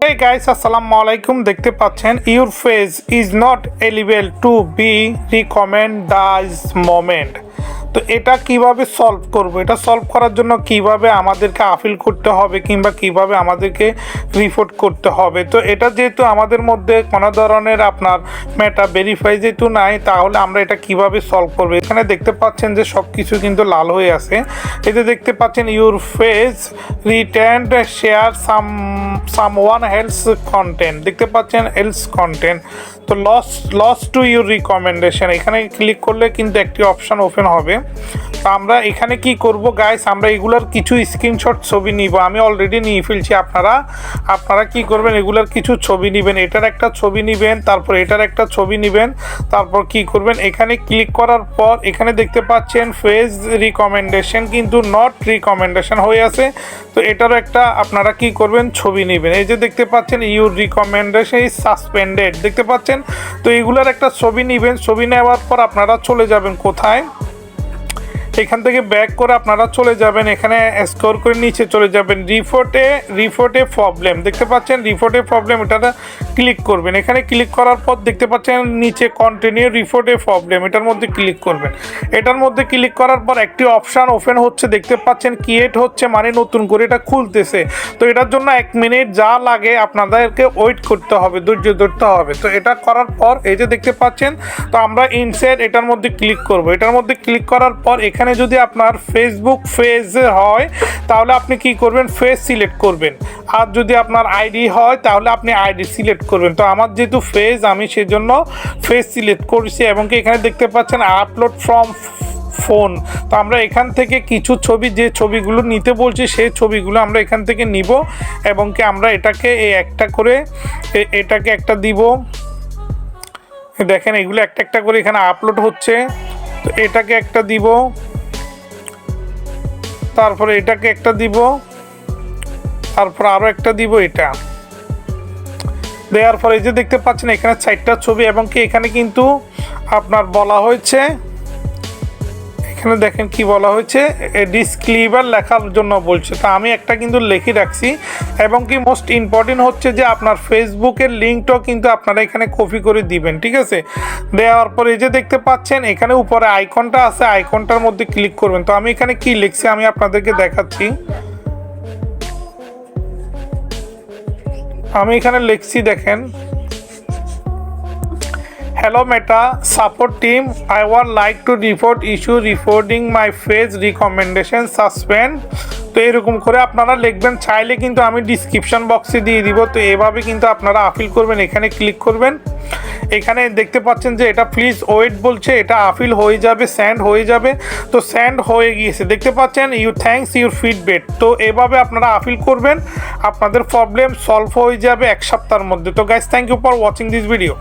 Hey guys, assalamualaikum. দেখতে পাচ্ছেন your face is not eligible to be recommend this moment. তো এটা কিভাবে সলভ করব, এটা সলভ করার জন্য কিভাবে আমাদেরকে আপিল করতে হবে কিংবা কিভাবে আমাদেরকে রিপোর্ট করতে হবে। তো এটা যেহেতু আমাদের মধ্যে কোনো ধরনের আপনার মেটা ভেরিফাই যেহেতু নাই, তাহলে আমরা এটা কিভাবে সলভ করব। এখানে দেখতে পাচ্ছেন যে সব কিছু কিন্তু লাল হয়ে আছে। এতে দেখতে পাচ্ছেন your face retained share someone Hales content, দেখতে পাচ্ছেন এলস কন্টেন্ট। তো লস টু ইউর রিকমেন্ডেশন, এখানে ক্লিক করলে কিন্তু একটি অপশান ওপেন হবে। তো আমরা এখানে কি করব গাইস, আমরা এগুলার কিছু স্ক্রিনশট ছবি নিব। আমি অলরেডি নিয়ে ফেলছি। আপনারা কি করবেন, এগুলার কিছু ছবি নেবেন। এটার একটা ছবি নেবেন, তারপর এটার একটা ছবি নেবেন, তারপর কি করবেন, এখানে ক্লিক করার পর এখানে দেখতে পাচ্ছেন ফেস রিকমেন্ডেশন কিন্তু নট রিকমেন্ডেশন হয়ে আছে। তো এটারও একটা আপনারা কি করবেন, ছবি নেবেন। এই যে দেখতে পাচ্ছেন ইউর রিকমেন্ডেশন ইজ সাসপেন্ডেড, দেখতে পাচ্ছেন। তো এগুলার একটা ছবি নেবেন। ছবি নেওয়ার পর আপনারা চলে যাবেন কোথায়, এখান থেকে ব্যাক করে আপনারা চলে যাবেন, এখানে স্ক্রল করে নিচে চলে যাবেন রিপোর্টে প্রবলেম, দেখতে পাচ্ছেন রিপোর্টে প্রবলেম, এটাতে ক্লিক করবেন। এখানে ক্লিক করার পর দেখতে পাচ্ছেন নিচে কন্টিনিউ রিপোর্টে প্রবলেম, এটার মধ্যে ক্লিক করবেন। এটার মধ্যে ক্লিক করার পর একটি অপশান ওপেন হচ্ছে, দেখতে পাচ্ছেন ক্রিয়েট হচ্ছে, মানে নতুন করে এটা খুলতেছে। তো এটার জন্য 1 মিনিট যা লাগে আপনাদেরকে ওয়েট করতে হবে, ধৈর্য ধরতে হবে। তো এটা করার পর এই যে দেখতে পাচ্ছেন, তো আমরা ইনসাইড এটার মধ্যে ক্লিক করব। এটার মধ্যে ক্লিক করার পর এখানে যদি আপনার ফেসবুক পেজ হয় তাহলে আপনি কি করবেন, ফেস সিলেক্ট করবেন। আর যদি আপনার আইডি হয় তাহলে আপনি আইডি সিলেক্ট করবেন। তো আমার যেহেতু ফেস, আমি সেজন্য ফেস সিলেক্ট করেছি। এবং কি এখানে দেখতে পাচ্ছেন আপলোড ফ্রম ফোন। তো আমরা এখান থেকে কিছু ছবি, যে ছবিগুলো নিতে বলছি সেই ছবিগুলো আমরা এখান থেকে নিব। এবং কি আমরা এটাকে একটা করে এটাকে একটা দিব। দেখেন এগুলো একটা একটা করে এখানে আপলোড হচ্ছে। তো এটাকে একটা দিব, তারপরে এটাকে একটা দিব, তারপর আরও একটা দিব। এটা দেওয়ার পরে এই যে দেখতে পাচ্ছেন এখানে 4টা ছবি। এবং কি এখানে কিন্তু আপনার বলা হয়েছে, এখানে দেখেন কি বলা হয়েছে, ডিসক্লেইমার লেখার জন্য বলছে। তো আমি একটা কিন্তু লিখে রাখছি। এবং কি মোস্ট ইম্পর্টেন্ট হচ্ছে যে আপনার ফেসবুকের লিঙ্কটাও কিন্তু আপনারা এখানে কপি করে দিবেন, ঠিক আছে। দেওয়ার পরে এই যে দেখতে পাচ্ছেন এখানে উপরে আইকনটা আছে, আইকনটার মধ্যে ক্লিক করবেন। তো আমি এখানে কি লিখছি আমি আপনাদেরকে দেখাচ্ছি। আমি এখানে লিখছি, দেখেন, Hello Meta support team, I would like to report issue reporting my face recommendation suspend। তো এরকম করে আপনারা লিখবেন। চাইলে কিন্তু আমি ডিসক্রিপশন বক্সে দিয়ে দিব। তো এভাবে কিন্তু আপনারা আপিল করবেন। এখানে ক্লিক করবেন। এখানে দেখতে পাচ্ছেন যে এটা প্লিজ ওয়েট বলছে, এটা আপিল হয়ে যাবে, স্যান্ড হয়ে যাবে। তো স্যান্ড হয়ে গিয়েছে, দেখতে পাচ্ছেন ইউ থ্যাঙ্কস ইউর ফিডব্যাক। তো এভাবে আপনারা আপিল করবেন, আপনাদের প্রবলেম সলভ হয়ে যাবে 1 সপ্তাহের মধ্যে। তো guys, thank you for watching this video.